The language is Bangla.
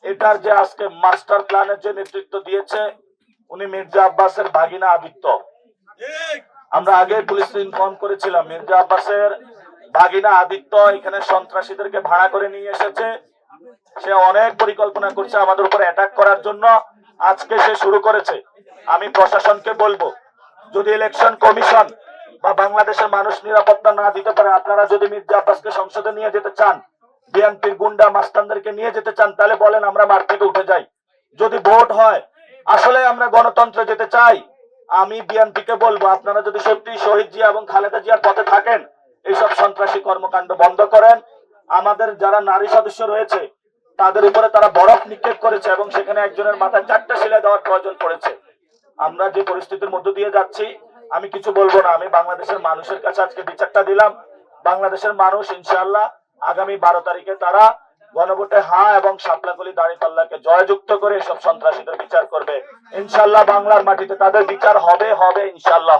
এটার যে আজকে মাস্টার প্ল্যানের যে নেতৃত্ব দিয়েছে উনি মির্জা আব্বাসের ভাগিনা আদিত্য। আমরা আগে পুলিশ ইনফর্ম করেছিলাম মির্জা আব্বাসের ভাগিনা আদিত্য এখানে সন্ত্রাসীদেরকে ভাড়া করে নিয়ে এসেছে। সে অনেক পরিকল্পনা করছে আমাদের উপর অ্যাটাক করার জন্য। আজকে সে শুরু করেছে। আমি প্রশাসনকে বলবো, যদি ইলেকশন কমিশন বা বাংলাদেশের মানুষ নিরাপত্তা না দিতে পারে, আপনারা যদি মির্জা আব্বাসকে সংসদে নিয়ে যেতে চান, বিএনপির গুন্ডা মাস্তানদেরকে নিয়ে যেতে চান, তাহলে বলেন, আমরা মাঠ থেকে উঠে যাই। যদি ভোট হয়, আসলে আমরা গণতন্ত্রে যেতে চাই, আমি বিএনপিকে বলবো, আপনারা যদি সত্যি শহীদ জিয়া এবং খালেদা জিয়ার পথে থাকেন, এইসব সন্ত্রাসী কর্মকাণ্ড বন্ধ করেন। আমাদের যারা নারী সদস্য রয়েছে তাদের উপরে তারা বরফ নিক্ষেপ করেছে এবং সেখানে একজনের মাথায় 4টা সেলাই দেওয়ার প্রয়োজন পড়েছে। আমরা যে পরিস্থিতির মধ্য দিয়ে যাচ্ছি, আমি কিছু বলবো না। আমি বাংলাদেশের মানুষের কাছে আজকে বিচারটা দিলাম। বাংলাদেশের মানুষ ইনশাআল্লাহ আগামী 12 তারিখে তারা গণভোটে হ্যাঁ এবং শাপলাকলি দাঁড়িপাল্লাকে জয়যুক্ত করে এসব সন্ত্রাসীদের বিচার করবে। ইনশাআল্লাহ বাংলার মাটিতে তাদের বিচার হবে ইনশাআল্লাহ।